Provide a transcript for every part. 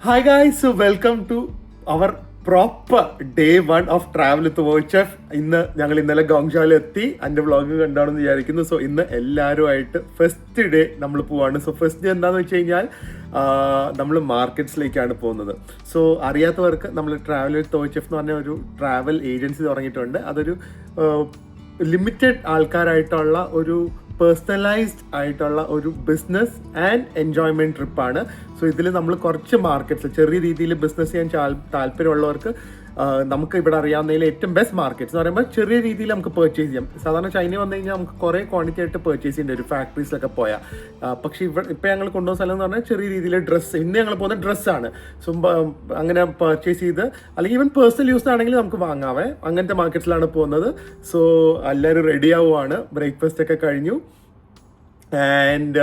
Hi guys, so welcome to our proper day 1 of travel with Chef. ഞങ്ങൾ ഇന്നലെ ഗോങ്ഷാവിൽ എത്തി. എൻ്റെ വ്ളോഗ് കണ്ടാണെന്ന് വിചാരിക്കുന്നു. സോ ഇന്ന് എല്ലാവരുമായിട്ട് ഫസ്റ്റ് ഡേ നമ്മൾ പോവാണ്. സോ ഫസ്റ്റ് ഡേ എന്താണെന്ന് വെച്ച് കഴിഞ്ഞാൽ നമ്മൾ മാർക്കറ്റ്സിലേക്കാണ് പോകുന്നത്. സോ അറിയാത്തവർക്ക് നമ്മൾ ട്രാവൽ വിത്ത് ഷെഫ് എന്ന് പറഞ്ഞ ഒരു ട്രാവൽ ഏജൻസി തുടങ്ങിയിട്ടുണ്ട്. അതൊരു ലിമിറ്റഡ് ആൾക്കാരായിട്ടുള്ള ഒരു പേഴ്സണലൈസ്ഡ് ആയിട്ടുള്ള ഒരു ബിസിനസ് ആൻഡ് എൻജോയ്മെൻറ്റ് ട്രിപ്പാണ്. സോ ഇതിൽ നമ്മൾ കുറച്ച് മാർക്കറ്റ്സ് ചെറിയ രീതിയിൽ ബിസിനസ് ചെയ്യാൻ താല്പര്യമുള്ളവർക്ക് നമുക്ക് ഇവിടെ അറിയാവുന്നതിൽ ഏറ്റവും ബെസ്റ്റ് മാർക്കറ്റ്സ് എന്ന് പറയുമ്പോൾ ചെറിയ രീതിയിൽ നമുക്ക് പർച്ചേസ് ചെയ്യാം. സാധാരണ ചൈന വന്നു കഴിഞ്ഞാൽ നമുക്ക് കുറേ ക്വാണ്ടിറ്റി ആയിട്ട് പർച്ചേസ് ചെയ്യേണ്ട ഒരു ഫാക്ടറീസിലൊക്കെ പോയാൽ. പക്ഷേ ഇപ്പോൾ ഞങ്ങൾ കൊണ്ടുപോകുന്ന സ്ഥലം എന്ന് പറഞ്ഞാൽ ചെറിയ രീതിയിൽ ഡ്രസ്സ്, ഇന്ന് ഞങ്ങൾ പോകുന്ന ഡ്രസ്സാണ്. സോ അങ്ങനെ പർച്ചേസ് ചെയ്ത് അല്ലെങ്കിൽ ഈവൻ പേഴ്സണൽ യൂസ് ആണെങ്കിൽ നമുക്ക് വാങ്ങാവേ, അങ്ങനത്തെ മാർക്കറ്റ്സിലാണ് പോകുന്നത്. സോ എല്ലാവരും റെഡി ആവുകയാണ്. ബ്രേക്ക്ഫാസ്റ്റ് ഒക്കെ കഴിഞ്ഞു. ആൻഡ്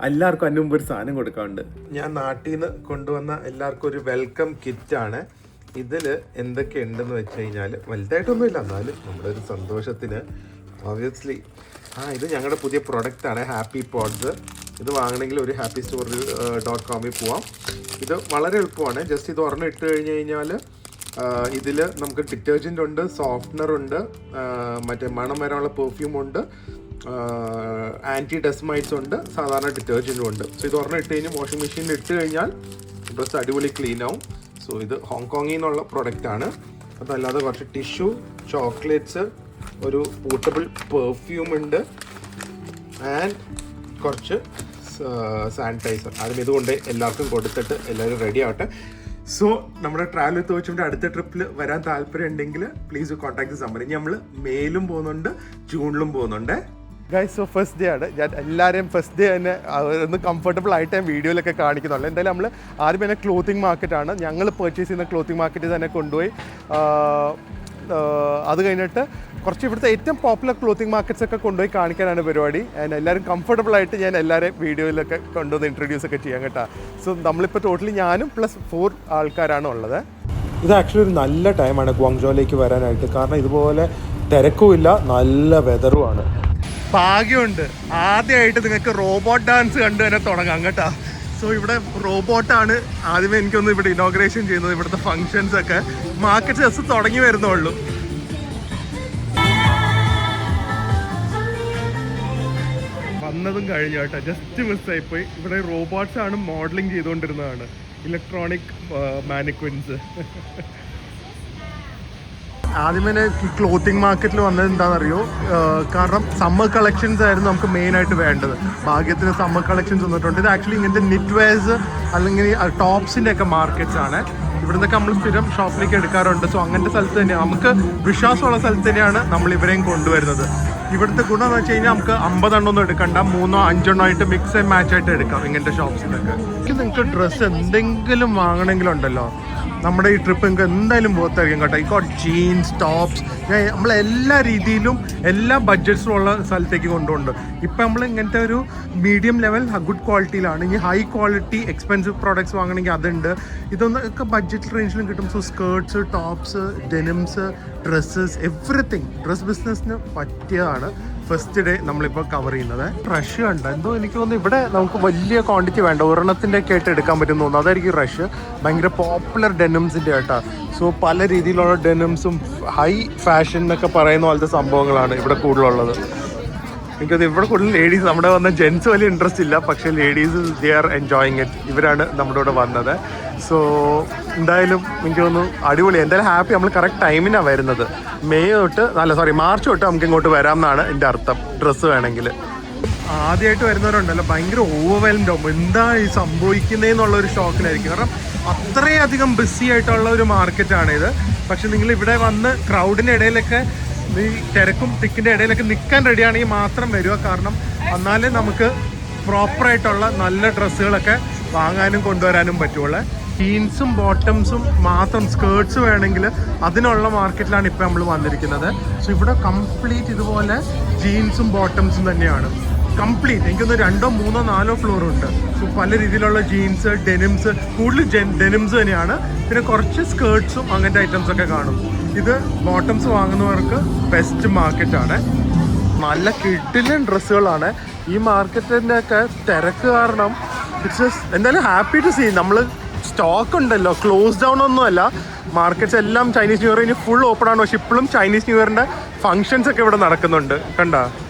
എല്ലാവർക്കും അതിന് മുമ്പ് ഒരു സാധനം കൊടുക്കാറുണ്ട്. ഞാൻ നാട്ടിൽ നിന്ന് കൊണ്ടുവന്ന എല്ലാവർക്കും ഒരു വെൽക്കം കിറ്റാണ്. ഇതിൽ എന്തൊക്കെ ഉണ്ടെന്ന് വെച്ച് കഴിഞ്ഞാൽ വലുതായിട്ടൊന്നുമില്ല, എന്നാലും നമ്മുടെ ഒരു സന്തോഷത്തിന് ഒബ്വിയസ്ലി ഇത് ഞങ്ങളുടെ പുതിയ പ്രൊഡക്റ്റാണ് ഹാപ്പി പോഡ്സ്. ഇത് വാങ്ങണമെങ്കിൽ ഒരു happystore.com പോവാം. ഇത് വളരെ എളുപ്പമാണ്. ജസ്റ്റ് ഇത് ഒരെണ്ണം ഇട്ട് കഴിഞ്ഞ് കഴിഞ്ഞാൽ ഇതിൽ നമുക്ക് ഡിറ്റർജൻ്റ് ഉണ്ട്, സോഫ്റ്റ്നർ ഉണ്ട്, മറ്റേ മണം വരാനുള്ള പെർഫ്യൂം ഉണ്ട്, ആൻറ്റി ഡെസ്മൈറ്റ്സ് ഉണ്ട്, സാധാരണ ഡിറ്റർജൻറ്റും ഉണ്ട്. സോ ഇത് ഒരെണ്ണം ഇട്ട് കഴിഞ്ഞാൽ വാഷിംഗ് മെഷീനിൽ ഇട്ട് കഴിഞ്ഞാൽ ഡ്രസ്സ് അടിപൊളി ക്ലീൻ ആവും. സോ ഇത് ഹോങ്കോങ്ങിൽ നിന്നുള്ള പ്രൊഡക്റ്റാണ്. അതല്ലാതെ കുറച്ച് ടിഷ്യൂ, ചോക്ലേറ്റ്സ്, ഒരു പോർട്ടബിൾ പെർഫ്യൂം ഉണ്ട് ആൻഡ് കുറച്ച് സാനിറ്റൈസർ. അതും ഇതുകൊണ്ട് എല്ലാവർക്കും കൊടുത്തിട്ട് എല്ലാവരും റെഡി ആവട്ടെ. സോ നമ്മുടെ ട്രാവൽ വിത്ത് ഷെഫിൻ്റെ അടുത്ത ട്രിപ്പിൽ വരാൻ താല്പര്യം ഉണ്ടെങ്കിൽ പ്ലീസ് കോൺടാക്ട് നമ്പർ. ഇനി നമ്മൾ മേയിലും പോകുന്നുണ്ട്, ജൂണിലും പോകുന്നുണ്ട്. ഗൈസ്, സോ ഫസ്റ്റ് ഡേ ആണ്. ഞാൻ എല്ലാവരെയും ഫസ്റ്റ് ഡേ തന്നെ ഒന്ന് കംഫർട്ടബിൾ ആയിട്ട് ഞാൻ വീഡിയോയിലൊക്കെ കാണിക്കുന്നുള്ളൂ. എന്തായാലും നമ്മൾ ആദ്യം തന്നെ ക്ലോത്തിങ് മാർക്കറ്റാണ്. ഞങ്ങൾ പർച്ചേസ് ചെയ്യുന്ന ക്ലോത്തിങ് മാർക്കറ്റിൽ തന്നെ കൊണ്ടുപോയി. അത് കഴിഞ്ഞിട്ട് കുറച്ച് ഇവിടുത്തെ ഏറ്റവും പോപ്പുലർ ക്ലോത്തിങ് മാർക്കറ്റ്സ് ഒക്കെ കൊണ്ടുപോയി കാണിക്കാനാണ് പരിപാടി. ആൻഡ് എല്ലാവരും കംഫർട്ടബിൾ ആയിട്ട് ഞാൻ എല്ലാവരെയും വീഡിയോയിലൊക്കെ കൊണ്ടുവന്ന് ഇൻട്രൊഡ്യൂസ് ഒക്കെ ചെയ്യാം കേട്ടോ. സോ നമ്മളിപ്പോൾ ടോട്ടലി ഞാനും പ്ലസ് 4 ആൾക്കാരാണ് ഉള്ളത്. ഇത് ആക്ച്വലി ഒരു നല്ല ടൈമാണ് ഗ്വാങ്ജോയിലേക്ക് വരാനായിട്ട്. കാരണം ഇതുപോലെ തിരക്കുമില്ല, നല്ല വെതറുമാണ്. ഭാഗ്യമുണ്ട്, ആദ്യമായിട്ട് നിങ്ങൾക്ക് റോബോട്ട് ഡാൻസ് കണ്ടു തന്നെ തുടങ്ങാം കേട്ടോ. സോ ഇവിടെ റോബോട്ടാണ് ആദ്യമേ എനിക്കൊന്ന് ഇവിടെ ഇനോഗ്രേഷൻ ചെയ്യുന്നത്. ഇവിടുത്തെ ഫങ്ഷൻസ് ഒക്കെ മാർക്കറ്റ് ജസ്റ്റ് തുടങ്ങി വരുന്നുള്ളൂ. വന്നതും കഴിഞ്ഞു കേട്ടോ, ജസ്റ്റ് മിസ്സായിപ്പോയി. ഇവിടെ റോബോട്ട്സ് ആണ് മോഡലിംഗ് ചെയ്തുകൊണ്ടിരുന്നതാണ്, ഇലക്ട്രോണിക് മാനിക്വിൻസ്. ആദ്യമേ ഈ ക്ലോത്തിങ് മാർക്കറ്റിൽ വന്നത് എന്താണെന്നറിയോ? കാരണം സമ്മർ കളക്ഷൻസ് ആയിരുന്നു നമുക്ക് മെയിനായിട്ട് വേണ്ടത്. ഭാഗ്യത്തിന് സമ്മർ കളക്ഷൻസ് വന്നിട്ടുണ്ട്. ഇത് ആക്ച്വലി ഇങ്ങനത്തെ നിറ്റ് വെയർസ് അല്ലെങ്കിൽ ടോപ്സിൻ്റെ ഒക്കെ മാർക്കറ്റ്സ് ആണ്. ഇവിടെ നിന്നൊക്കെ നമ്മൾ സ്ഥിരം ഷോപ്പിലേക്ക് എടുക്കാറുണ്ട്. സോ അങ്ങനത്തെ സ്ഥലത്ത് തന്നെയാണ്, നമുക്ക് വിശ്വാസമുള്ള സ്ഥലത്ത് തന്നെയാണ് നമ്മൾ ഇവരെയും കൊണ്ടുവരുന്നത്. ഇവിടുത്തെ ഗുണം എന്ന് വെച്ച് കഴിഞ്ഞാൽ നമുക്ക് 50 എണ്ണം ഒന്നും എടുക്കണ്ട, 3 5 എണ്ണം ആയിട്ട് മിക്സ് ആൻഡ് മാച്ച് ആയിട്ട് എടുക്കാം ഇങ്ങനത്തെ ഷോപ്സിലൊക്കെ. നിങ്ങൾക്ക് ഡ്രസ്സ് എന്തെങ്കിലും വാങ്ങണമെങ്കിലുണ്ടല്ലോ, നമ്മുടെ ഈ ട്രിപ്പ് നിങ്ങൾക്ക് എന്തായാലും ബോത്തായിരിക്കും കേട്ടോ. ഈ ജീൻസ്, ടോപ്സ്, നമ്മളെല്ലാ രീതിയിലും എല്ലാ ബഡ്ജറ്റ്സിലും ഉള്ള സ്ഥലത്തേക്ക് കൊണ്ടുപോകുന്നുണ്ട്. ഇപ്പം നമ്മൾ ഇങ്ങനത്തെ ഒരു മീഡിയം ലെവൽ ഗുഡ് ക്വാളിറ്റിയിലാണ്. ഇനി ഹൈ ക്വാളിറ്റി എക്സ്പെൻസീവ് പ്രോഡക്റ്റ്സ് വാങ്ങണമെങ്കിൽ അതുണ്ട്. ഇതൊക്കെ ബഡ്ജറ്റ് റേഞ്ചിലും കിട്ടും. So skirts, tops, denims, dresses, everything dress ബിസിനസ്സിന് പറ്റിയതാണ് ഫസ്റ്റ് ഡേ നമ്മളിപ്പോൾ കവർ ചെയ്യുന്നത്. റഷ് കണ്ട എന്തോ എനിക്ക് തോന്നുന്നു ഇവിടെ നമുക്ക് വലിയ ക്വാണ്ടിറ്റി വേണ്ട, ഒരെണ്ണത്തിൻ്റെ ഒക്കെ ആയിട്ട് എടുക്കാൻ പറ്റും തോന്നുന്നു. അതായിരിക്കും റഷ്. ഭയങ്കര പോപ്പുലർ ഡെനിംസിൻ്റെ ആയിട്ടാ. സോ പല രീതിയിലുള്ള ഡെനിംസും ഹൈ ഫാഷൻ എന്നൊക്കെ പറയുന്ന പോലത്തെ സംഭവങ്ങളാണ് ഇവിടെ കൂടുതലുള്ളത്. എനിക്കത് ഇവിടെ കൂടുതൽ ലേഡീസ്, നമ്മുടെ വന്ന ജെൻസ് വലിയ ഇൻട്രസ്റ്റ് ഇല്ല, പക്ഷേ ladies they are enjoying it. ഇവരാണ് നമ്മുടെ ഇവിടെ വന്നത്. സോ എന്തായാലും എനിക്ക് തോന്നുന്നു അടിപൊളി. എന്തായാലും ഹാപ്പി. നമ്മൾ കറക്റ്റ് ടൈമിനാണ് വരുന്നത്. മാർച്ച് തൊട്ട് നമുക്ക് ഇങ്ങോട്ട് വരാം എന്നാണ് എൻ്റെ അർത്ഥം, ഡ്രസ്സ് വേണമെങ്കിൽ. ആദ്യമായിട്ട് വരുന്നവരുണ്ടല്ലോ ഭയങ്കര ഓവർവെൽംഡ് ആവും, എന്താ ഈ സംഭവിക്കുന്നതെന്നുള്ളൊരു ഷോക്കിലായിരിക്കും. കാരണം അത്രയധികം ബിസി ആയിട്ടുള്ള ഒരു മാർക്കറ്റാണിത്. പക്ഷെ നിങ്ങൾ ഇവിടെ വന്ന് ക്രൗഡിൻ്റെ ഇടയിലൊക്കെ, ഈ തിരക്കും തിക്കിൻ്റെ ഇടയിലൊക്കെ നിൽക്കാൻ റെഡിയാണെങ്കിൽ മാത്രം വരിക. കാരണം എന്നാലേ നമുക്ക് പ്രോപ്പറായിട്ടുള്ള നല്ല ഡ്രസ്സുകളൊക്കെ വാങ്ങാനും കൊണ്ടുവരാനും പറ്റുള്ളൂ. ജീൻസും ബോട്ടംസും മാത്രം, സ്കേർട്സ് വേണമെങ്കിൽ അതിനുള്ള മാർക്കറ്റിലാണ് ഇപ്പോൾ നമ്മൾ വന്നിരിക്കുന്നത്. സോ ഇവിടെ കംപ്ലീറ്റ് ഇതുപോലെ ജീൻസും ബോട്ടംസും തന്നെയാണ് കംപ്ലീറ്റ്. എനിക്കൊന്ന് 2 3 4 ഫ്ലോർ ഉണ്ട്. സോ പല രീതിയിലുള്ള ജീൻസ്, ഡെനിംസ്, കൂടുതൽ ഡെനിംസ് തന്നെയാണ്. പിന്നെ കുറച്ച് സ്കേർട്സും അങ്ങനത്തെ ഐറ്റംസ് ഒക്കെ കാണും. ഇത് ബോട്ടംസ് വാങ്ങുന്നവർക്ക് ബെസ്റ്റ് മാർക്കറ്റാണ്. നല്ല കിടിലൻ ഡ്രസ്സുകളാണ്. ഈ മാർക്കറ്റിൻ്റെ ഒക്കെ തിരക്ക് കാരണം ഇറ്റ്സ് എന്തായാലും ഹാപ്പി ടു സീ. നമ്മൾ സ്റ്റോക്ക് ഉണ്ടല്ലോ, ക്ലോസ് ഡൗൺ ഒന്നുമല്ല. മാർക്കറ്റ്സ് എല്ലാം ചൈനീസ് ന്യൂ ഇയർ ഇനി ഫുൾ ഓപ്പൺ ആണ്. പക്ഷെ ഇപ്പോഴും ചൈനീസ് ന്യൂ ഇയറിൻ്റെ ഫങ്ഷൻസ് ഒക്കെ ഇവിടെ നടക്കുന്നുണ്ട്. കണ്ട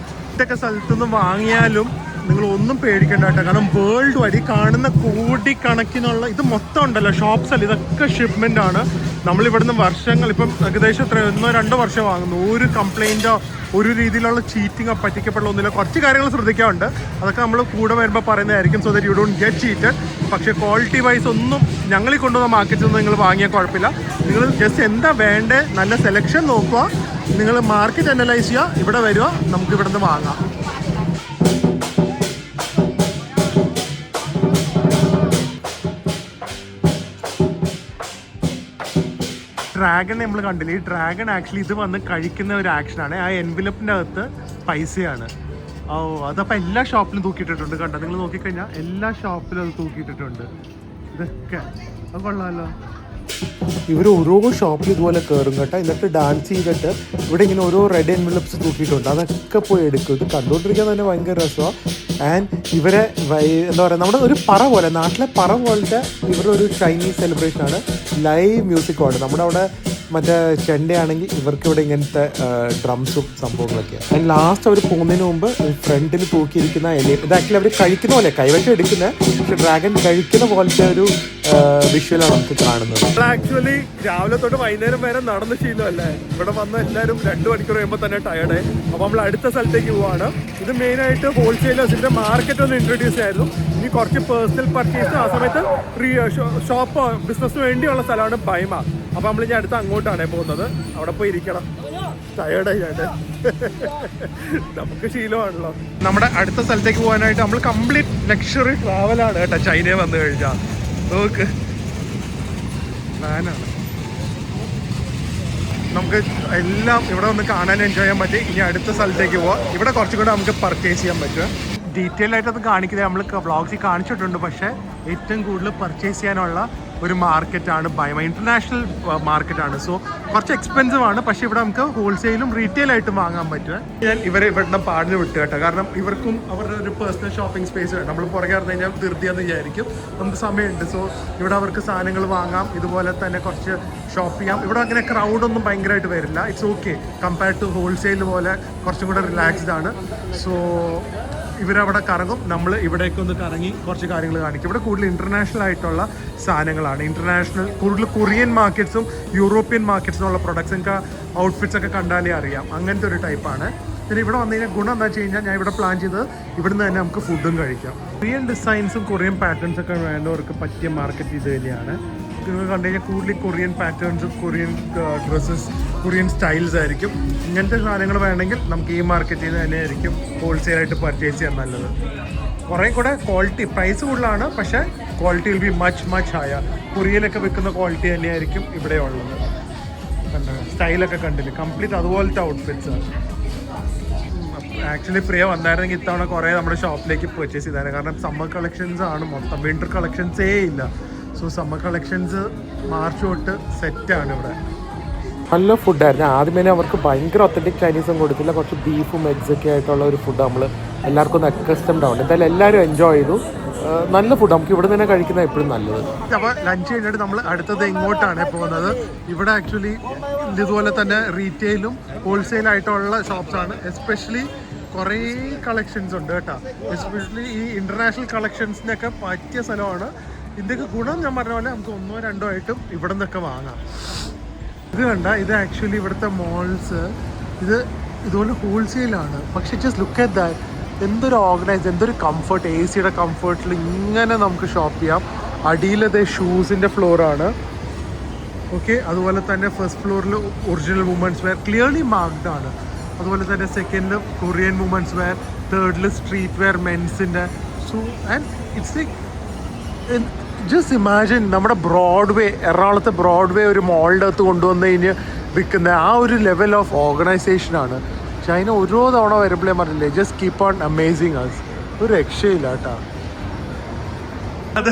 ഇതൊക്കെ സ്ഥലത്തുനിന്ന് വാങ്ങിയാലും നിങ്ങൾ ഒന്നും പേടിക്കേണ്ട കേട്ടോ. കാരണം വേൾഡ് വൈഡ് ഈ കാണുന്ന കോടിക്കണക്കിനുള്ള ഇത് മൊത്തം ഉണ്ടല്ലോ ഷോപ്സ് അല്ല, ഇതൊക്കെ ഷിപ്മെൻ്റ് ആണ്. നമ്മളിവിടുന്ന് വർഷങ്ങൾ ഇപ്പം ഏകദേശം 1-2 വർഷം വാങ്ങുന്നു. ഒരു കംപ്ലൈൻറ്റോ ഒരു രീതിയിലുള്ള ചീറ്റിങ്ങോ പറ്റിക്കപ്പെടലൊന്നുമില്ല. കുറച്ച് കാര്യങ്ങൾ ശ്രദ്ധിക്കാറുണ്ട്, അതൊക്കെ നമ്മൾ കൂടെ വരുമ്പോൾ പറയുന്നതായിരിക്കും, so that you don't get cheated. പക്ഷേ ക്വാളിറ്റി വൈസ് ഒന്നും ഞങ്ങൾ കൊണ്ടുവന്ന മാർക്കറ്റിൽ നിന്ന് നിങ്ങൾ വാങ്ങിയാൽ കുഴപ്പമില്ല. നിങ്ങൾ ജസ്റ്റ് എന്താ വേണ്ടേ നല്ല സെലക്ഷൻ നോക്കുക, നിങ്ങൾ മാർക്കറ്റ് അനലൈസ് ചെയ്യുക, ഇവിടെ വരിക, നമുക്ക് ഇവിടെ നിന്ന് വാങ്ങാം. ഡ്രാഗൺ നമ്മൾ കണ്ടില്ല, ഈ ഡ്രാഗൺ ആക്ച്വലി ഇത് വന്ന് കഴിക്കുന്ന ഒരു ആക്ഷനാണ്. ആ എൻവലപ്പിൻ്റെ അകത്ത് പൈസയാണ്. ഓ അതപ്പോൾ എല്ലാ ഷോപ്പിലും തൂക്കിയിട്ടിട്ടുണ്ട്. കണ്ടോ നിങ്ങൾ നോക്കിക്കഴിഞ്ഞാൽ എല്ലാ ഷോപ്പിലും അത് തൂക്കിയിട്ടിട്ടുണ്ട്. ഇതൊക്കെ അത് കൊള്ളാമല്ലോ. ഇവർ ഓരോ ഷോപ്പിൽ ഇതുപോലെ കയറും കേട്ടോ, എന്നിട്ട് ഡാൻസ് ചെയ്തിട്ട് ഇവിടെ ഇങ്ങനെ ഓരോ റെഡ് എൻവലപ്സ് തൂക്കിയിട്ടുണ്ട്. അതൊക്കെ പോയി എടുക്കും. ഇത് കണ്ടുകൊണ്ടിരിക്കാൻ തന്നെ ഭയങ്കര രസമാണ്. ആൻഡ് ഇവരെ എന്താ പറയുക, നമ്മുടെ ഒരു പറ പോലെ, നാട്ടിലെ പറ പോലത്തെ ഇവരുടെ ഒരു ചൈനീസ് സെലിബ്രേഷനാണ്. ലൈവ് മ്യൂസിക്കുമാണ്. നമ്മുടെ അവിടെ മറ്റേ ചെണ്ടയാണെങ്കിൽ ഇവർക്ക് ഇവിടെ ഇങ്ങനത്തെ ഡ്രംസും സംഭവങ്ങളൊക്കെ. ആൻഡ് ലാസ്റ്റ് അവർ പോകുന്നതിന് മുമ്പ് ഫ്രണ്ടിൽ തൂക്കിയിരിക്കുന്ന ഇലയും, ഇത് ആക്ച്വലി അവർ കഴിക്കുന്ന പോലെ കൈവശം എടുക്കുന്നത്, പക്ഷെ ഡ്രാഗൺ കഴിക്കുന്ന പോലത്തെ ഒരു വിഷ്വലാണ് നമുക്ക് കാണുന്നത്. ആക്ച്വലി രാവിലെ തൊട്ട് വൈകുന്നേരം വരെ നടന്ന ശീലമല്ലേ, ഇവിടെ വന്ന എല്ലാവരും 2 മണിക്കൂർ കഴിയുമ്പോൾ തന്നെ ടയർഡായി. അപ്പോൾ നമ്മൾ അടുത്ത സ്ഥലത്തേക്ക് പോവാണ്. ഇത് മെയിനായിട്ട് ഹോൾസെയിലേഴ്സിൻ്റെ മാർക്കറ്റ് ഒന്ന് ഇൻട്രൊഡ്യൂസ് ആയിരുന്നു. ഇനി കുറച്ച് പേഴ്സണൽ പർച്ചേസ് ആ സമയത്ത് ഷോപ്പ് ബിസിനസ്സിന് വേണ്ടിയുള്ള സ്ഥലമാണ് ബൈമ. അപ്പോൾ നമ്മൾ ഇനി അടുത്ത് അങ്ങോട്ടാണ് പോകുന്നത്. അവിടെ പോയി ഇരിക്കണം, ടയേർഡായി ചേട്ടൻ. നമുക്ക് ശീലമാണല്ലോ. നമ്മുടെ അടുത്ത സ്ഥലത്തേക്ക് പോകാനായിട്ട് നമ്മൾ കംപ്ലീറ്റ് ലക്ഷറി ട്രാവലാണ് കേട്ടോ. ചൈനയിൽ വന്നു കഴിഞ്ഞാൽ നോക്ക് പ്ലാനാണ്. നമുക്ക് എല്ലാം ഇവിടെ വന്ന് കാണാൻ എൻജോയ് ചെയ്യാൻ പറ്റി. ഇനി അടുത്ത സ്ഥലത്തേക്ക് പോവാം. ഇവിടെ കുറച്ചും കൂടെ നമുക്ക് പർച്ചേസ് ചെയ്യാൻ പറ്റുക. ഡീറ്റെയിൽ ആയിട്ട് അത് കാണിക്കുന്നത് നമ്മൾ വ്ളോഗ്സിൽ കാണിച്ചിട്ടുണ്ട്. പക്ഷേ ഏറ്റവും കൂടുതൽ പർച്ചേസ് ചെയ്യാനുള്ള ഒരു മാർക്കറ്റാണ് ബൈമ. ഇൻ്റർനാഷണൽ മാർക്കറ്റാണ്. സോ കുറച്ച് എക്സ്പെൻസീവ് ആണ്, പക്ഷേ ഇവിടെ നമുക്ക് ഹോൾസെയിലും റീറ്റെയിലായിട്ടും വാങ്ങാൻ പറ്റുക. ഞാൻ ഇവരെ ഇവിടെ പാടിന് വിട്ടു കേട്ടോ. കാരണം ഇവർക്കും അവരുടെ ഒരു പേഴ്സണൽ ഷോപ്പിംഗ് സ്പേസ് വേണം. നമ്മൾ പുറകെ ഇറങ്ങി കഴിഞ്ഞാൽ ധൃതിയെന്ന് വിചാരിക്കും. നമുക്ക് സമയമുണ്ട്. സോ ഇവിടെ അവർക്ക് സാധനങ്ങൾ വാങ്ങാം, ഇതുപോലെ തന്നെ കുറച്ച് ഷോപ്പ് ചെയ്യാം. ഇവിടെ അങ്ങനെ ക്രൗഡൊന്നും ഭയങ്കരമായിട്ട് വരില്ല. It's okay compared to wholesale പോലെ കുറച്ചും കൂടെ റിലാക്സ്ഡ് ആണ്. സോ ഇവരവിടെ കറങ്ങും, നമ്മൾ ഇവിടേക്ക് ഒന്ന് കറങ്ങി കുറച്ച് കാര്യങ്ങൾ കാണിക്കും. ഇവിടെ കൂടുതൽ ഇൻ്റർനാഷണൽ ആയിട്ടുള്ള സാധനങ്ങളാണ്. ഇൻ്റർനാഷണൽ കൂടുതൽ കൊറിയൻ മാർക്കറ്റ്സും യൂറോപ്യൻ മാർക്കറ്റ്സിനുള്ള പ്രൊഡക്ട്സ്, എനിക്ക് ഔട്ട്ഫിറ്റ്സ് ഒക്കെ കണ്ടാലേ അറിയാം. അങ്ങനത്തെ ഒരു ടൈപ്പാണ്. പിന്നെ ഇവിടെ വന്നു കഴിഞ്ഞാൽ ഗുണം എന്താ വെച്ച് കഴിഞ്ഞാൽ, ഞാൻ ഇവിടെ പ്ലാൻ ചെയ്തത് ഇവിടുന്ന് തന്നെ നമുക്ക് ഫുഡും കഴിക്കാം. കൊറിയൻ ഡിസൈൻസും കൊറിയൻ പാറ്റേൺസ് ഒക്കെ വേണ്ടവർക്ക് പറ്റിയ മാർക്കറ്റ് ഇത് തന്നെയാണ്. നിങ്ങൾ കണ്ടു കഴിഞ്ഞാൽ കൂടുതൽ കൊറിയൻ പാറ്റേൺസും കൊറിയൻ ഡ്രസ്സസ്, കൊറിയൻ സ്റ്റൈൽസ് ആയിരിക്കും. ഇങ്ങനത്തെ സാധനങ്ങൾ വേണമെങ്കിൽ നമുക്ക് ഈ മാർക്കറ്റിൽ നിന്ന് തന്നെ ആയിരിക്കും ഹോൾസെയിലായിട്ട് പർച്ചേസ് ചെയ്യാൻ നല്ലത്. കുറേ കൂടെ ക്വാളിറ്റി, പ്രൈസ് കൂടുതലാണ്, പക്ഷേ quality will be much higher. കൊറിയയിലൊക്കെ വെക്കുന്ന ക്വാളിറ്റി തന്നെയായിരിക്കും ഇവിടെ ഉള്ളത്. സ്റ്റൈലൊക്കെ കണ്ടില്ല, കംപ്ലീറ്റ് അതുപോലത്തെ ഔട്ട്ഫിറ്റ്സ്. ആക്ച്വലി പ്രിയ വന്നായിരുന്നെങ്കിൽ ഇത്തവണ കുറേ നമ്മുടെ ഷോപ്പിലേക്ക് പർച്ചേസ് ചെയ്തായിരുന്നു. കാരണം സമ്മർ കളക്ഷൻസ് ആണ് മൊത്തം, വിൻ്റർ കളക്ഷൻസേ ഇല്ല. സോ സമ്മർ കളക്ഷൻസ് മാർച്ച് തൊട്ട് സെറ്റാണ് ഇവിടെ. നല്ല ഫുഡായിരുന്നു. ആദ്യമേ അവർക്ക് ഭയങ്കര ഒത്തൻറ്റിക് ചൈനീസും കൊടുത്തില്ല, കുറച്ച് ബീഫും എഗ്സൊക്കെ ആയിട്ടുള്ള ഒരു ഫുഡ് നമ്മൾ എല്ലാവർക്കും ഒന്ന് അക്കസ്റ്റംഡ് ആവുന്നുണ്ട്. എന്തായാലും എല്ലാവരും എൻജോയ് ചെയ്തു. നല്ല ഫുഡ്, നമുക്ക് ഇവിടെ തന്നെ കഴിക്കുന്നത് എപ്പോഴും നല്ലത്. അപ്പോൾ ലഞ്ച് കഴിഞ്ഞിട്ട് നമ്മൾ അടുത്തത് ഇങ്ങോട്ടാണ് പോകുന്നത്. ഇവിടെ ആക്ച്വലി ഇതുപോലെ തന്നെ റീറ്റെയിലും ഹോൾസെയിലായിട്ടുള്ള ഷോപ്സാണ്. എസ്പെഷ്യലി കുറേ കളക്ഷൻസ് ഉണ്ട് കേട്ടോ. എസ്പെഷ്യലി ഈ ഇൻ്റർനാഷണൽ കളക്ഷൻസിനൊക്കെ പറ്റിയ സ്ഥലമാണ്. ഇതിൻ്റെയൊക്കെ ഗുണം ഞാൻ പറഞ്ഞ പോലെ നമുക്ക് 1-2 ആയിട്ടും ഇവിടെ നിന്നൊക്കെ വാങ്ങാം. ഇത് കണ്ട, ഇത് ആക്ച്വലി ഇവിടുത്തെ മോൾസ്, ഇത് ഇതുപോലെ ഹോൾസെയിലാണ്. പക്ഷേ ജസ്റ്റ് ലുക്ക് അറ്റ് ദാറ്റ്, എന്തൊരു ഓർഗനൈസ്, എന്തൊരു കംഫർട്ട്. എ സിയുടെ കംഫർട്ടിൽ ഇങ്ങനെ നമുക്ക് ഷോപ്പ് ചെയ്യാം. അടിയിലത് ഷൂസിൻ്റെ ഫ്ലോറാണ്. ഓക്കെ, അതുപോലെ തന്നെ ഫസ്റ്റ് ഫ്ലോറിൽ original women's wear clearly marked ആണ്. അതുപോലെ തന്നെ സെക്കൻഡിൽ കൊറിയൻ വുമൻസ് വെയർ, തേർഡിൽ സ്ട്രീറ്റ് വെയർ മെൻസിൻ്റെ. So and it's like just imagine നമ്മുടെ ബ്രോഡ്വേ, എറണാകുളത്തെ ബ്രോഡ്വേ ഒരു മോളുടെ അകത്ത് കൊണ്ടുവന്ന് കഴിഞ്ഞ് വിൽക്കുന്ന ആ ഒരു ലെവൽ ഓഫ് ഓർഗനൈസേഷനാണ്. ചൈന ഓരോ തവണ വരുമ്പോഴേ പറഞ്ഞില്ലേ, just keep on amazing us. ഒരു രക്ഷയില്ല കേട്ടോ. അത്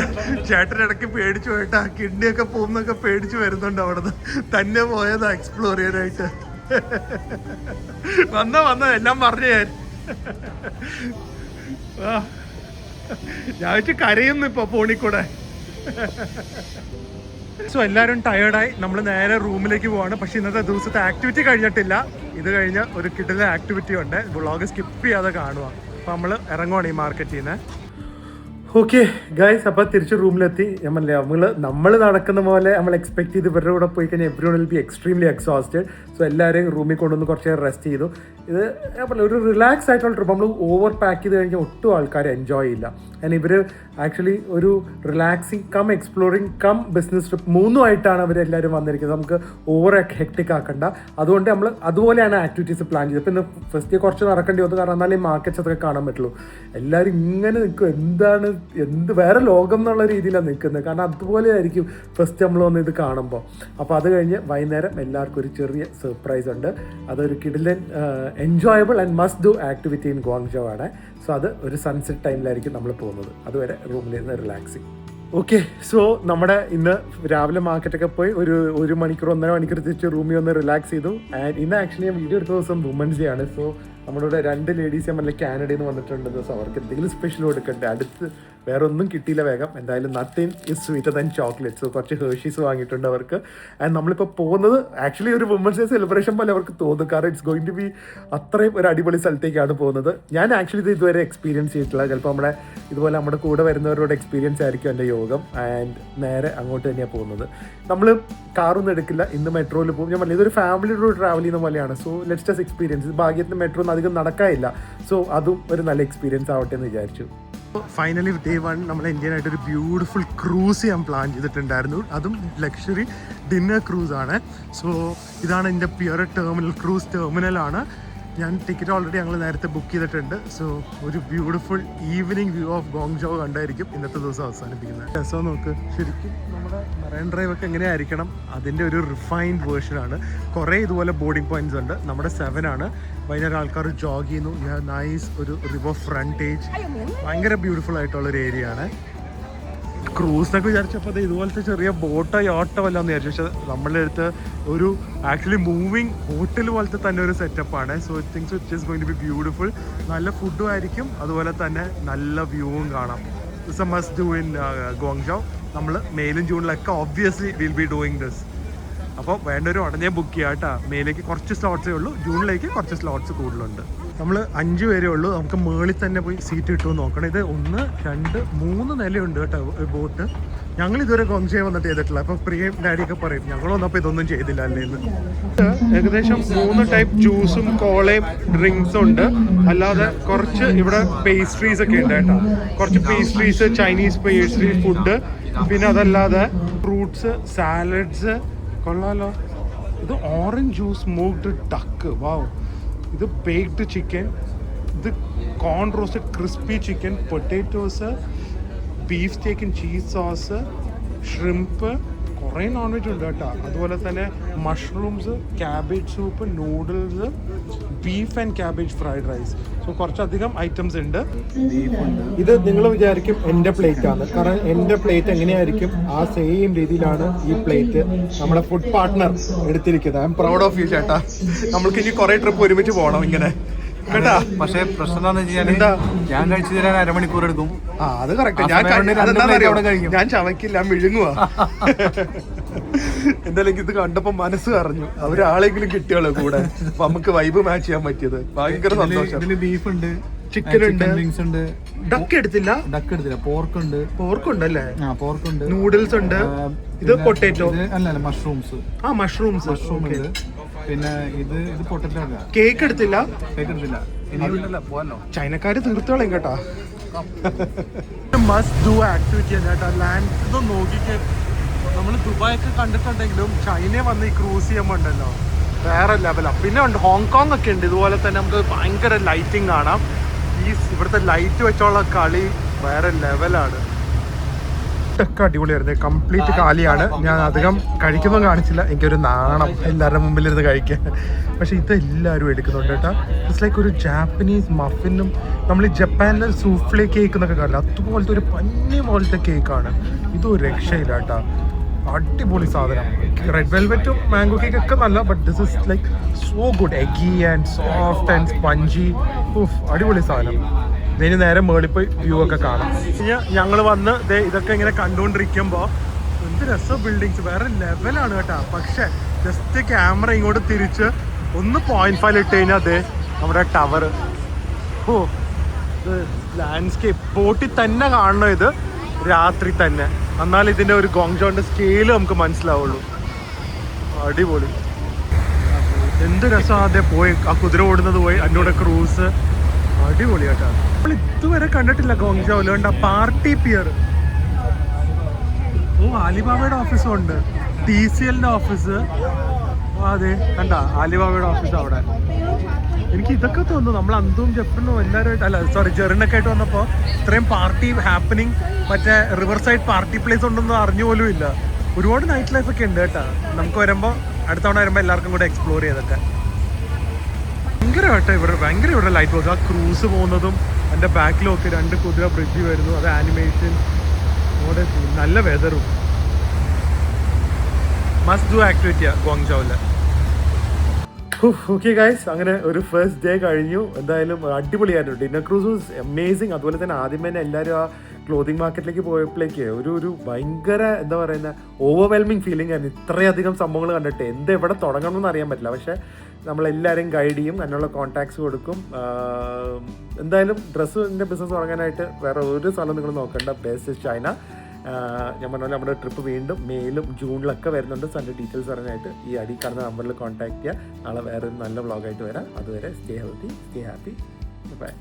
ചേട്ടനിടയ്ക്ക് പേടിച്ചു പോയിട്ടാ, കിഡ്നിയൊക്കെ പോകുന്നൊക്കെ പേടിച്ചു വരുന്നുണ്ട്. അവിടെ തന്നെ പോയതാ എക്സ്പ്ലോർ ചെയ്യാനായിട്ട്. വന്ന എല്ലാം പറഞ്ഞു ഞാൻ വെച്ച് കരയുന്നു ഇപ്പോൾ ഫോണിൽ കൂടെ. സോ എല്ലാവരും ടയേർഡായി നമ്മൾ നേരെ റൂമിലേക്ക് പോവാണ്. പക്ഷെ ഇന്നത്തെ ദിവസത്തെ ആക്ടിവിറ്റി കഴിഞ്ഞിട്ടില്ല. ഇത് കഴിഞ്ഞ് ഒരു കിടിലൻ ആക്ടിവിറ്റി ഉണ്ട്, വ്ളോഗ് സ്കിപ്പ് ചെയ്യാതെ കാണുക. അപ്പോൾ നമ്മൾ ഇറങ്ങുവാണ് ഈ മാർക്കറ്റിൽ നിന്ന്. ഓക്കെ ഗൈസ്, അപ്പോൾ തിരിച്ച് റൂമിലെത്തി. നമ്മൾ നടക്കുന്ന പോലെ നമ്മൾ എക്സ്പെക്ട് ചെയ്ത് ഇവരുടെ കൂടെ പോയി കഴിഞ്ഞാൽ every one will be extremely exhausted. So എല്ലാവരെയും റൂമിൽ കൊണ്ടുവന്ന് കുറച്ച് നേരം റെസ്റ്റ് ചെയ്തു. ഇത് ഒരു റിലാക്സ് ആയിട്ടുള്ള ട്രിപ്പ്. നമ്മൾ ഓവർ പാക്ക് ചെയ്ത് കഴിഞ്ഞാൽ ഒട്ടും ആൾക്കാർ എൻജോയ് ചെയ്യില്ല. ആൻഡ് ഇവർ ആക്ച്വലി ഒരു relaxing cum exploring cum business trip മൂന്നുമായിട്ടാണ് അവരെല്ലാവരും വന്നിരിക്കുന്നത്. നമുക്ക് ഓവർ ഹെക്ടിക് ആക്കണ്ട. അതുകൊണ്ട് നമ്മൾ അതുപോലെയാണ് ആക്ടിവിറ്റീസ് പ്ലാൻ ചെയ്തത്. ഇപ്പം ഇന്ന് ഫസ്റ്റ് കുറച്ച് നടക്കേണ്ടി വന്നു, കാരണം എന്നാലേ മാർക്കറ്റ്സ് അതൊക്കെ കാണാൻ പറ്റുള്ളൂ. എല്ലാവരും ഇങ്ങനെ നിൽക്കും, എന്ത് വേറെ ലോകം എന്നുള്ള രീതിയിലാണ് നിൽക്കുന്നത്. കാരണം അതുപോലെ ആയിരിക്കും ഫസ്റ്റ് നമ്മൾ വന്ന് ഇത് കാണുമ്പോൾ. അപ്പോൾ അത് കഴിഞ്ഞ് വൈകുന്നേരം എല്ലാവർക്കും ഒരു ചെറിയ സർപ്രൈസ് ഉണ്ട്. അതൊരു കിടിലൻ enjoyable and must do activity in Guangzhou ആണ്. സോ അത് ഒരു സൺസെറ്റ് ടൈമിലായിരിക്കും നമ്മൾ പോകുന്നത്. അതുവരെ റൂമിലിരുന്ന് റിലാക്സിങ്. ഓക്കെ, സോ നമ്മുടെ ഇന്ന് രാവിലെ മാർക്കറ്റൊക്കെ പോയി ഒരു മണിക്കൂർ 1.5 മണിക്കൂർ തിരിച്ച് റൂമിൽ ഒന്ന് റിലാക്സ് ചെയ്തു. ആൻഡ് ഇന്ന് ആക്ച്വലി ഞാൻ വീഡിയോ എടുത്ത ദിവസം വുമൻസ് ഡേ ആണ്. സോ നമ്മുടെ ഇവിടെ 2 ലേഡീസ് നമ്മളെ കാനഡയിൽ നിന്ന് വന്നിട്ടുണ്ട്. സോ അവർക്ക് എന്തെങ്കിലും സ്പെഷ്യൽ കൊടുക്കട്ടെ. അടുത്ത് വേറെ ഒന്നും കിട്ടിയില്ല വേഗം. എന്തായാലും nothing is sweeter than chocolate. So കുറച്ച് ഹേർഷീസ് വാങ്ങിയിട്ടുണ്ട് അവർക്ക്. ആൻഡ് നമ്മളിപ്പോൾ പോകുന്നത് ആക്ച്വലി ഒരു വുമൻസ് ഡേ സെലിബ്രേഷൻ പോലെ അവർക്ക് തോന്നും. കാരണം ഇറ്റ്സ് ഗോയിങ് ടു ബി അത്രയും ഒരു അടിപൊളി സ്ഥലത്തേക്കാണ് പോകുന്നത്. ഞാൻ ആക്ച്വലി ഇത് ഇതുവരെ എക്സ്പീരിയൻസ് ചെയ്തിട്ടില്ല. ചിലപ്പോൾ ഇതുപോലെ നമ്മുടെ കൂടെ വരുന്നവരോട് എക്സ്പീരിയൻസ് ആയിരിക്കും എൻ്റെ യോഗം. ആൻഡ് നേരെ അങ്ങോട്ട് തന്നെയാണ് പോകുന്നത്. നമ്മൾ കാറൊന്നും എടുക്കില്ല, ഇന്ന് മെട്രോയിൽ പോകും. ഞാൻ പറഞ്ഞില്ല, ഇതൊരു ഫാമിലിയോട് ട്രാവൽ ചെയ്യുന്ന പോലെയാണ്. So let's just experience. ഭാഗ്യത്തിന് മെട്രോ ഒന്നും അധികം നടക്കാനില്ല. സോ അതും ഒരു നല്ല എക്സ്പീരിയൻസ് ആവട്ടെ എന്ന് വിചാരിച്ചു. ഫൈനലി ഡേ 1 നമ്മൾ ഇന്ത്യനായിട്ടൊരു ബ്യൂട്ടിഫുൾ ക്രൂസ് ചെയ്യാൻ പ്ലാൻ ചെയ്തിട്ടുണ്ടായിരുന്നു. അതും ലക്ഷറി ഡിന്നർ ക്രൂസ് ആണ്. സോ ഇതാണ് എൻ്റെ പിയർ ടെർമിനൽ, ക്രൂസ് ടെർമിനലാണ്. ഞാൻ ടിക്കറ്റ് ഓൾറെഡി ഞങ്ങൾ നേരത്തെ ബുക്ക് ചെയ്തിട്ടുണ്ട്. സോ ഒരു ബ്യൂട്ടിഫുൾ ഈവനിങ് വ്യൂ ഓഫ് ഗോങ്ജോ കണ്ടായിരിക്കും ഇന്നത്തെ ദിവസം അവസാനിപ്പിക്കുന്നത്. രസം നോക്ക്, ശരിക്കും നമ്മുടെ മറൈൻ ഡ്രൈവ് ഒക്കെ എങ്ങനെയായിരിക്കണം അതിൻ്റെ ഒരു റിഫൈൻഡ് വേർഷനാണ്. കുറേ ഇതുപോലെ ബോർഡിംഗ് പോയിന്റ്സ് ഉണ്ട്. നമ്മുടെ 7 ആണ്. വൈകുന്നേരം ആൾക്കാർ ജോഗ് ചെയ്യുന്നു. നൈസ് ഒരു റിവർ ഫ്രണ്ടേജ്, ഭയങ്കര ബ്യൂട്ടിഫുൾ ആയിട്ടുള്ളൊരു ഏരിയ ആണ്. ക്രൂസിനൊക്കെ വിചാരിച്ചപ്പോൾ അത് ഇതുപോലത്തെ ചെറിയ ബോട്ടോ യോട്ടോ അല്ല എന്ന് വിചാരിച്ചു. പക്ഷേ നമ്മളുടെ അടുത്ത് ഒരു ആക്ച്വലി മൂവിങ് ഹോട്ടൽ പോലത്തെ തന്നെ ഒരു സെറ്റപ്പാണ്. So things it is going to be beautiful. നല്ല ഫുഡും ആയിരിക്കും, അതുപോലെ തന്നെ നല്ല വ്യൂവും കാണാം. It's a must do in Guangzhou. നമ്മൾ മെയിലും ജൂണിലൊക്കെ obviously will be doing this. അപ്പോൾ വേണ്ടൊരു ഉടനെ ബുക്ക് ചെയ്യാം കേട്ടോ. മെയിലേക്ക് കുറച്ച് സ്ലോട്ട്സേ ഉള്ളൂ, ജൂണിലേക്ക് കുറച്ച് സ്ലോട്ട്സ് കൂടുതലുണ്ട്. നമ്മൾ 5 പേരേ ഉള്ളൂ. നമുക്ക് മേളിൽ തന്നെ പോയി സീറ്റ് കിട്ടുമെന്ന് നോക്കണം. ഇത് 1, 2, 3 നിലയുണ്ട് കേട്ടോ ബോട്ട്. ഞങ്ങൾ ഇതുവരെ ഗോങ്ജോ വന്നിട്ട് ചെയ്തിട്ടില്ല. അപ്പോൾ പ്രിയം ഡാഡിയൊക്കെ പറയും ഞങ്ങൾ വന്നപ്പോൾ ഇതൊന്നും ചെയ്തില്ല അല്ലേന്ന്. ഏകദേശം 3 ടൈപ്പ് ജ്യൂസും കോളയും ഡ്രിങ്ക്സും ഉണ്ട്. അല്ലാതെ കുറച്ച് ഇവിടെ പേസ്ട്രീസ് ഒക്കെ ഉണ്ട് കേട്ടോ. കുറച്ച് പേസ്ട്രീസ്, ചൈനീസ് പേസ്ട്രി ഫുഡ്, പിന്നെ അതല്ലാതെ ഫ്രൂട്ട്സ്, സാലഡ്സ്. കൊള്ളാലോ. ഇത് orange juice, smoked duck, wow. ഇത് ബേക്ക്ഡ് ചിക്കൻ, ഇത് corn roasted crispy chicken, potatoes, beef steak and cheese sauce, shrimp, കുറേ നോൺ വെജ് ഉണ്ട് കേട്ടോ. അതുപോലെ തന്നെ mushrooms, cabbage soup, noodles, beef and cabbage fried rice. So കുറച്ചധികം ഐറ്റംസ് ഉണ്ട്. ഇത് നിങ്ങൾ വിചാരിക്കും എൻ്റെ പ്ലേറ്റ് ആണ്, കാരണം എൻ്റെ പ്ലേറ്റ് എങ്ങനെയായിരിക്കും ആ സെയിം രീതിയിലാണ് ഈ പ്ലേറ്റ് നമ്മുടെ ഫുഡ് പാർട്ട്ണർ എടുത്തിരിക്കുന്നത്. I am proud of you ചേട്ടാ. നമ്മൾക്ക് ഇനി കുറേ ട്രിപ്പ് ഒരുമിച്ച് പോകണം ഇങ്ങനെ കേട്ടാ. പക്ഷേ പ്രശ്നം എന്താണെന്ന് വെച്ചാൽ എന്താ, ഞാൻ കഴിച്ചു തരാൻ 1/2 മണിക്കൂർ എടുക്കും. അത് കറക്റ്റ്. ഞാൻ ചവയ്ക്കില്ല, മിഴുങ്ങുവാ. എന്തായാലും ഇത് കണ്ടപ്പോ മനസ്സ് അറിഞ്ഞു, അവരാളെങ്കിലും കിട്ടിയോളൂ കൂടെ. അപ്പൊ നമുക്ക് വൈബ് മാച്ച് ചെയ്യാൻ പറ്റിയത് ഭയങ്കര സന്തോഷം. ഇതില് ബീഫ് ഉണ്ട്, ചിക്കൻ ഉണ്ട്, വിങ്സ് ഉണ്ട്. ഡക്ക് എടുത്തില്ല, പോർക്ക് ഉണ്ട് അല്ലേ? പോർക്ക് ഉണ്ട്, നൂഡിൽസ് ഉണ്ട്. ഇത് പൊട്ടാറ്റോ അല്ല, മഷ്റൂംസ്. മഷ്റൂംസ് ഉണ്ട്. പിന്നെ ഇത് പൊട്ടറ്റോ. കേക്ക് എടുത്തില്ല. ചൈനക്കാര് തീർത്തോളം കേട്ടാ. മസ്റ്റ് ഡു ആക്ടിവിറ്റി ചേട്ടാ. ലാൻഡ് ഇതൊന്നും നോക്കിക്കേ. നമ്മൾ ദുബായൊക്കെ കണ്ടിട്ടുണ്ടെങ്കിലും ചൈന വന്ന് ഈ ക്രൂസ് ചെയ്യുമ്പോൾ ഉണ്ടല്ലോ വേറെ ലെവലാണ്. പിന്നെ ഉണ്ട് ഹോങ്കോങ് ഒക്കെ ഉണ്ട് ഇതുപോലെ തന്നെ. നമുക്ക് ഭയങ്കര ലൈറ്റിംഗ് കാണാം. ഇവിടുത്തെ ലൈറ്റ് വെച്ചുള്ള കളി വേറെ ലെവലാണ്. ഒക്കെ അടിപൊളിയായിരുന്നു. കംപ്ലീറ്റ് കാലിയാണ്. ഞാൻ അധികം കഴിക്കുമ്പോൾ കാണിച്ചില്ല, എനിക്കൊരു നാണം എല്ലാവരുടെ മുമ്പിലിരുന്ന് കഴിക്കാൻ. പക്ഷെ ഇത് എല്ലാവരും എടുക്കുന്നുണ്ട് കേട്ടോ. ഇറ്റ്സ് ലൈക്ക് ഒരു ജാപ്പനീസ് മഫിനും നമ്മൾ ഈ ജപ്പാനിലെ സൂഫ്ലേ കേക്ക് എന്നൊക്കെ കാണില്ല, അതുപോലത്തെ ഒരു പഞ്ഞി പോലത്തെ കേക്കാണ്. ഇതൊരു രക്ഷയില്ല കേട്ടോ. അടിപൊളി സാധനം. റെഡ് വെൽവെറ്റും മാംഗോ കേക്ക് ഒക്കെ നല്ല, but this is like so good. Eggy and soft and spongy. അടിപൊളി സാധനം. ഇനി നേരെ മേളിൽ പോയി വ്യൂ ഒക്കെ കാണാം. ഞങ്ങൾ വന്ന് ഇതൊക്കെ ഇങ്ങനെ കണ്ടുകൊണ്ടിരിക്കുമ്പോൾ എന്ത് രസം ബിൽഡിങ്സ്, വേറെ ലെവലാണ് കേട്ടോ. പക്ഷെ ജസ്റ്റ് ക്യാമറ ഇങ്ങോട്ട് തിരിച്ച് 1.5 ഇട്ട് കഴിഞ്ഞാൽ അതെ നമ്മുടെ ടവർ. ഓ ഇത് ലാൻഡ്സ്കേപ്പ് ബോട്ടിൽ തന്നെ കാണണം, ഇത് രാത്രി തന്നെ. എന്നാൽ ഇതിൻ്റെ ഒരു ഗോങ്ജോന്റെ സ്കെയില് നമുക്ക് മനസ്സിലാവുള്ളൂ. അടിപൊളി, എന്ത് രസം. ആദ്യം പോയി ആ കുതിര ഓടുന്നത് പോയി എന്നോട് ക്രൂസ്, അടിപൊളി കേട്ടോ. നമ്മൾ ഇതുവരെ കണ്ടിട്ടില്ല ഗോങ്ജോയിൽ. കണ്ട പാർട്ടി പിയർ. ഓ ആലിബാബയുടെ ഓഫീസും ഉണ്ട്, TCLന്റെ ഓഫീസ്. അതെ കണ്ട ആലിബാബയുടെ ഓഫീസ് അവിടെ. എനിക്ക് ഇതൊക്കെ തോന്നുന്നു നമ്മൾ അന്തും ജെഫറിനും എല്ലാവരുമായിട്ട്, അല്ല സോറി ജെറിനൊക്കെ ആയിട്ട് വന്നപ്പോൾ ഇത്രയും പാർട്ടി ഹാപ്പനിങ്, മറ്റേ റിവർ സൈഡ് പാർട്ടി പ്ലേസ് ഉണ്ടെന്ന് അറിഞ്ഞു പോലും ഇല്ല. ഒരുപാട് നൈറ്റ് ലൈഫ് ഒക്കെ ഉണ്ട് കേട്ടോ. നമുക്ക് വരുമ്പോൾ അടുത്ത തവണ വരുമ്പോൾ എല്ലാവർക്കും കൂടെ എക്സ്പ്ലോർ ചെയ്തൊക്കെ. ഭയങ്കരമായിട്ട് ഇവിടെ ലൈറ്റ് ഹൗസ്, ആ ക്രൂസ് പോകുന്നതും എൻ്റെ ബാക്കിലൊക്കെ 2 കുതിര ബ്രിഡ്ജ് വരുന്നു, അത് ആനിമേഷൻ. അവിടെ നല്ല വെതറും. മസ്റ്റ് ഡു ആക്ടിവിറ്റിയാണ് ഗോങ്ജോയില്. ഓക്കെ ഗൈസ്, അങ്ങനെ ഒരു ഫസ്റ്റ് ഡേ കഴിഞ്ഞു. എന്തായാലും അടിപൊളിയായിരുന്നു. Dinner cruise was amazing. അതുപോലെ തന്നെ ആദ്യമേ തന്നെ എല്ലാവരും ആ ക്ലോത്തിങ് മാർക്കറ്റിലേക്ക് പോയപ്പോഴേക്ക് ഒരു ഭയങ്കര എന്താ പറയുന്ന ഓവർവെൽമിങ് ഫീലിംഗ് ആയിരുന്നു. ഇത്രയധികം സംഭവങ്ങൾ കണ്ടിട്ട് എവിടെ തുടങ്ങണമെന്ന് അറിയാൻ പറ്റില്ല. പക്ഷേ നമ്മളെല്ലാവരെയും ഗൈഡ് ചെയ്യും, അതിനുള്ള കോൺടാക്ട്സ് കൊടുക്കും. എന്തായാലും ഡ്രസ്സിൻ്റെ ബിസിനസ് തുടങ്ങാനായിട്ട് വേറെ ഒരു സ്ഥലം നിങ്ങൾ നോക്കേണ്ട. Best China. ഞാൻ പറഞ്ഞ പോലെ നമ്മുടെ ട്രിപ്പ് വീണ്ടും മേയിലും ജൂണിലൊക്കെ വരുന്നുണ്ട്. സോ അതിൻ്റെ ഡീറ്റെയിൽസ് അറിയാനായിട്ട് ഈ അടി കാണുന്ന നമ്പറിൽ കോൺടാക്ട് ചെയ്യുക. നാളെ വേറൊരു നല്ല വ്ളോഗായിട്ട് വരാം. അതുവരെ stay healthy, stay happy, by.